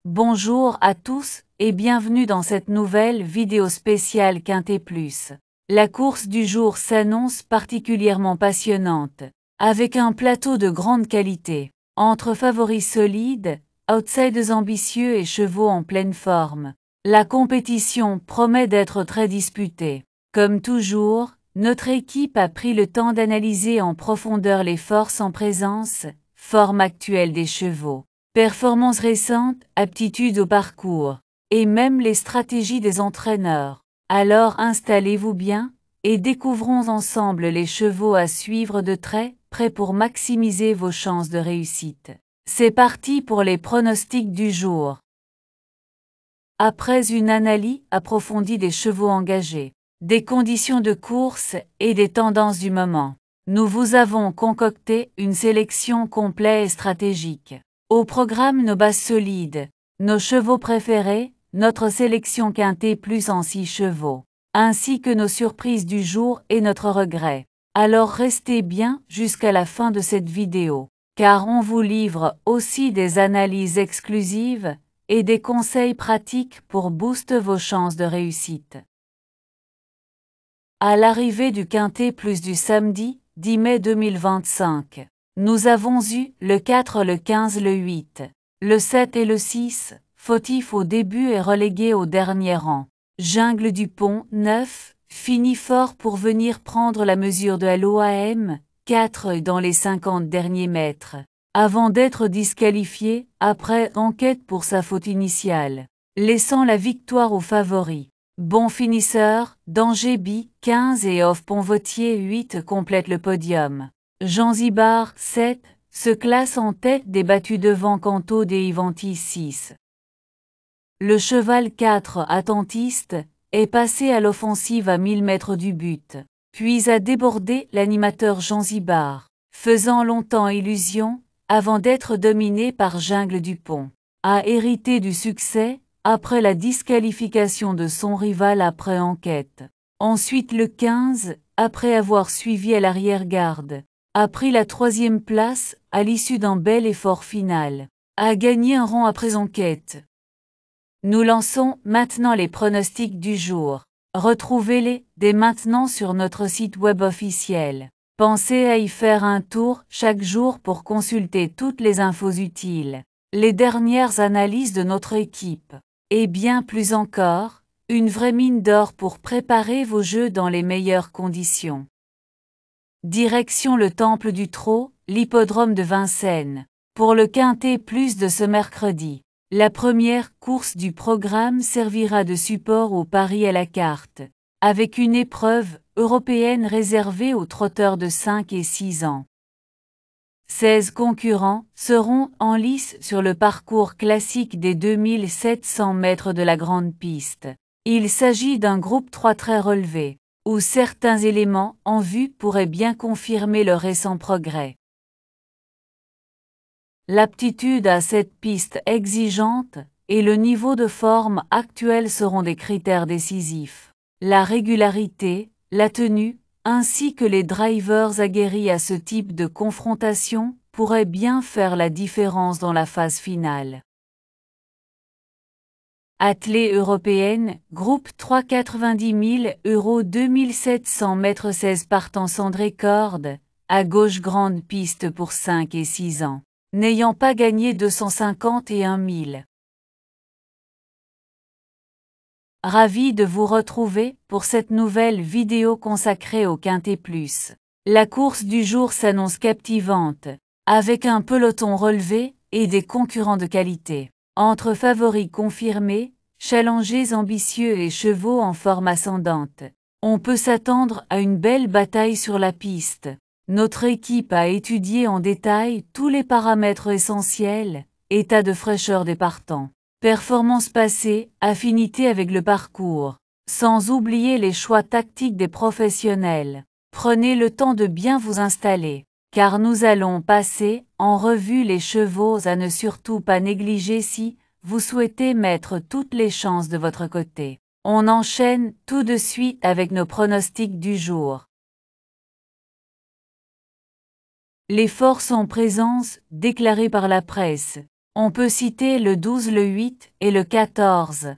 Bonjour à tous et bienvenue dans cette nouvelle vidéo spéciale Quintet Plus. La course du jour s'annonce particulièrement passionnante, avec un plateau de grande qualité, entre favoris solides, outsiders ambitieux et chevaux en pleine forme. La compétition promet d'être très disputée. Comme toujours, notre équipe a pris le temps d'analyser en profondeur les forces en présence, forme actuelle des chevaux, performances récentes, aptitudes au parcours, et même les stratégies des entraîneurs. Alors installez-vous bien, et découvrons ensemble les chevaux à suivre de très près pour maximiser vos chances de réussite. C'est parti pour les pronostics du jour. Après une analyse approfondie des chevaux engagés, des conditions de course et des tendances du moment, nous vous avons concocté une sélection complète et stratégique. Au programme nos bases solides, nos chevaux préférés, notre sélection Quintet Plus en 6 chevaux, ainsi que nos surprises du jour et notre regret. Alors restez bien jusqu'à la fin de cette vidéo, car on vous livre aussi des analyses exclusives et des conseils pratiques pour booster vos chances de réussite. À l'arrivée du Quintet Plus du samedi 10 mai 2025, nous avons eu le 4, le 15, le 8, le 7 et le 6, fautif au début et relégué au dernier rang. Jungle du Pont 9, finit fort pour venir prendre la mesure de l'OAM 4 dans les 50 derniers mètres, avant d'être disqualifié après enquête pour sa faute initiale, laissant la victoire aux favoris. Bon finisseur, Danger B 15 et Off Pont-Vautier 8 complètent le podium. Zanzibar 7 se classe en tête des battus devant Canto des Ivanti 6. Le cheval 4 attentiste est passé à l'offensive à 1000 mètres du but, puis a débordé l'animateur Zanzibar, faisant longtemps illusion, avant d'être dominé par Jungle du Pont. A hérité du succès, après la disqualification de son rival après enquête. Ensuite le 15, après avoir suivi à l'arrière-garde, a pris la 3e place, à l'issue d'un bel effort final, a gagné un rang après enquête. Nous lançons maintenant les pronostics du jour. Retrouvez-les dès maintenant sur notre site web officiel. Pensez à y faire un tour chaque jour pour consulter toutes les infos utiles, les dernières analyses de notre équipe, et bien plus encore, une vraie mine d'or pour préparer vos jeux dans les meilleures conditions. Direction le Temple du Trot, l'hippodrome de Vincennes, pour le Quintet Plus de ce mercredi. La première course du programme servira de support au pari à la carte, avec une épreuve européenne réservée aux trotteurs de 5 et 6 ans. 16 concurrents seront en lice sur le parcours classique des 2700 mètres de la grande piste. Il s'agit d'un groupe 3 très relevé, où certains éléments en vue pourraient bien confirmer le récent progrès. L'aptitude à cette piste exigeante et le niveau de forme actuel seront des critères décisifs. La régularité, la tenue, ainsi que les drivers aguerris à ce type de confrontation pourraient bien faire la différence dans la phase finale. Athlée européenne, groupe 3 90 000 €, 2700 mètres 16 partants Sandré Corde, à gauche grande piste pour 5 et 6 ans, n'ayant pas gagné 251 000. Ravi de vous retrouver pour cette nouvelle vidéo consacrée au Quintet Plus. La course du jour s'annonce captivante, avec un peloton relevé et des concurrents de qualité. Entre favoris confirmés, challengers ambitieux et chevaux en forme ascendante, on peut s'attendre à une belle bataille sur la piste. Notre équipe a étudié en détail tous les paramètres essentiels, état de fraîcheur des partants, performance passée, affinité avec le parcours, sans oublier les choix tactiques des professionnels. Prenez le temps de bien vous installer, car nous allons passer en revue les chevaux à ne surtout pas négliger si vous souhaitez mettre toutes les chances de votre côté. On enchaîne tout de suite avec nos pronostics du jour. Les forces en présence, déclarées par la presse, On peut citer le 12, le 8 et le 14.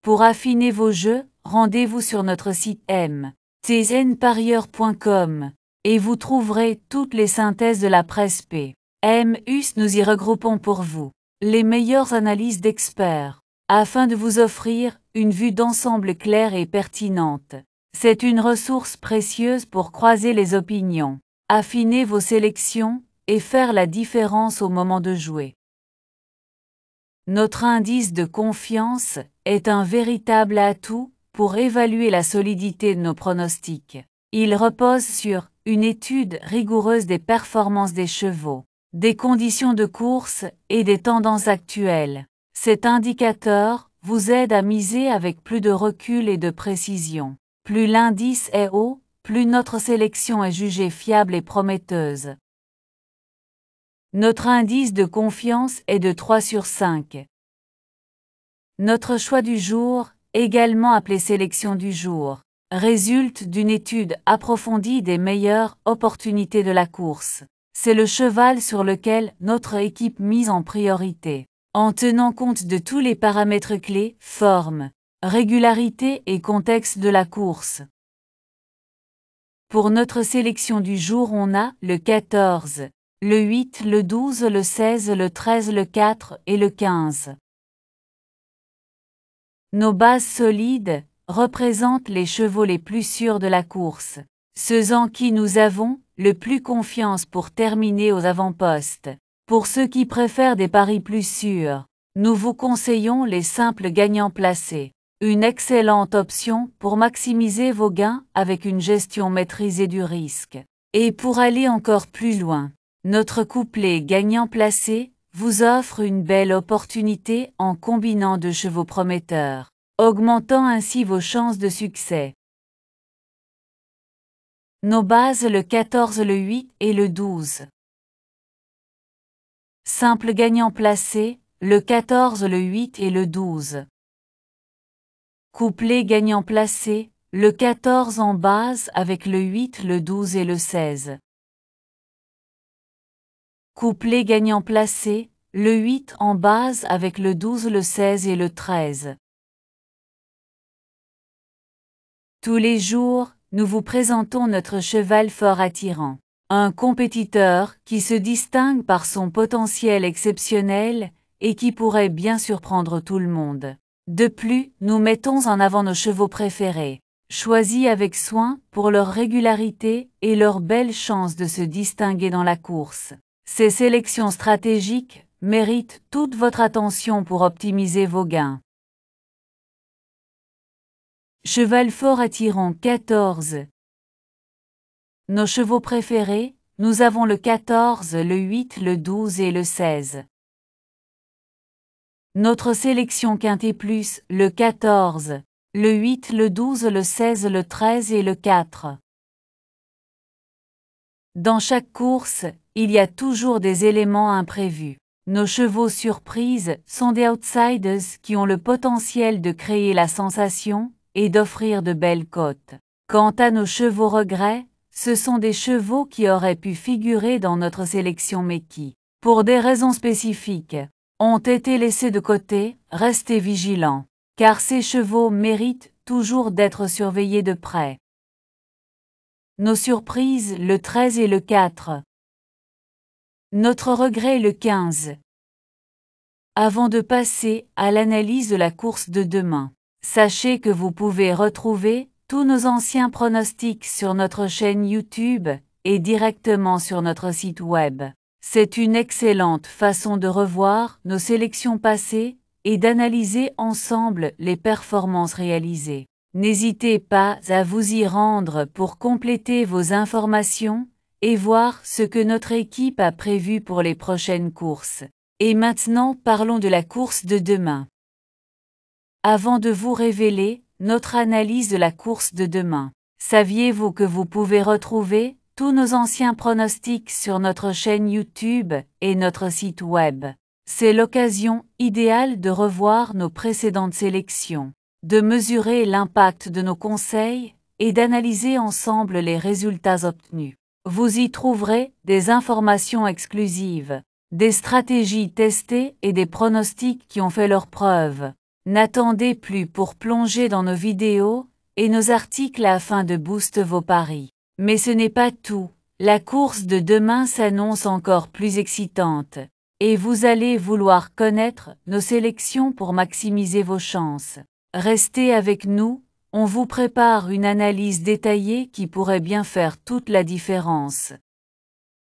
Pour affiner vos jeux, rendez-vous sur notre site mtnparieur.com et vous trouverez toutes les synthèses de la presse P. M-US. Nous y regroupons pour vous les meilleures analyses d'experts, afin de vous offrir une vue d'ensemble claire et pertinente. C'est une ressource précieuse pour croiser les opinions, affiner vos sélections et faire la différence au moment de jouer. Notre indice de confiance est un véritable atout pour évaluer la solidité de nos pronostics. Il repose sur une étude rigoureuse des performances des chevaux, des conditions de course et des tendances actuelles. Cet indicateur vous aide à miser avec plus de recul et de précision. Plus l'indice est haut, plus notre sélection est jugée fiable et prometteuse. Notre indice de confiance est de 3 sur 5. Notre choix du jour, également appelé sélection du jour, résulte d'une étude approfondie des meilleures opportunités de la course. C'est le cheval sur lequel notre équipe mise en priorité, en tenant compte de tous les paramètres clés, forme, régularité et contexte de la course. Pour notre sélection du jour, on a le 14, le 8, le 12, le 16, le 13, le 4 et le 15. Nos bases solides représentent les chevaux les plus sûrs de la course, ceux en qui nous avons le plus confiance pour terminer aux avant-postes. Pour ceux qui préfèrent des paris plus sûrs, nous vous conseillons les simples gagnants placés, une excellente option pour maximiser vos gains avec une gestion maîtrisée du risque. Et pour aller encore plus loin, notre couplet gagnant placé vous offre une belle opportunité en combinant deux chevaux prometteurs, augmentant ainsi vos chances de succès. Nos bases le 14, le 8 et le 12. Simple gagnant placé, le 14, le 8 et le 12. Couplet gagnant placé, le 14 en base avec le 8, le 12 et le 16. Couplet gagnant placé, le 8 en base avec le 12, le 16 et le 13. Tous les jours, nous vous présentons notre cheval fort attirant. Un compétiteur qui se distingue par son potentiel exceptionnel et qui pourrait bien surprendre tout le monde. De plus, nous mettons en avant nos chevaux préférés, choisis avec soin pour leur régularité et leur belle chance de se distinguer dans la course. Ces sélections stratégiques méritent toute votre attention pour optimiser vos gains. Cheval fort attirant 14. Nos chevaux préférés, nous avons le 14, le 8, le 12 et le 16. Notre sélection quintet plus, le 14, le 8, le 12, le 16, le 13 et le 4. Dans chaque course, il y a toujours des éléments imprévus. Nos chevaux surprises sont des outsiders qui ont le potentiel de créer la sensation et d'offrir de belles cotes. Quant à nos chevaux regrets, ce sont des chevaux qui auraient pu figurer dans notre sélection mais qui, pour des raisons spécifiques, ont été laissés de côté. Restez vigilants, car ces chevaux méritent toujours d'être surveillés de près. Nos surprises, le 13 et le 4. Notre regret, le 15. Avant de passer à l'analyse de la course de demain, sachez que vous pouvez retrouver tous nos anciens pronostics sur notre chaîne YouTube et directement sur notre site web. C'est une excellente façon de revoir nos sélections passées et d'analyser ensemble les performances réalisées. N'hésitez pas à vous y rendre pour compléter vos informations et voir ce que notre équipe a prévu pour les prochaines courses. Et maintenant, parlons de la course de demain. Avant de vous révéler notre analyse de la course de demain, saviez-vous que vous pouvez retrouver tous nos anciens pronostics sur notre chaîne YouTube et notre site web? C'est l'occasion idéale de revoir nos précédentes sélections, de mesurer l'impact de nos conseils et d'analyser ensemble les résultats obtenus. Vous y trouverez des informations exclusives, des stratégies testées et des pronostics qui ont fait leurs preuves. N'attendez plus pour plonger dans nos vidéos et nos articles afin de booster vos paris. Mais ce n'est pas tout. La course de demain s'annonce encore plus excitante. Et vous allez vouloir connaître nos sélections pour maximiser vos chances. Restez avec nous, on vous prépare une analyse détaillée qui pourrait bien faire toute la différence.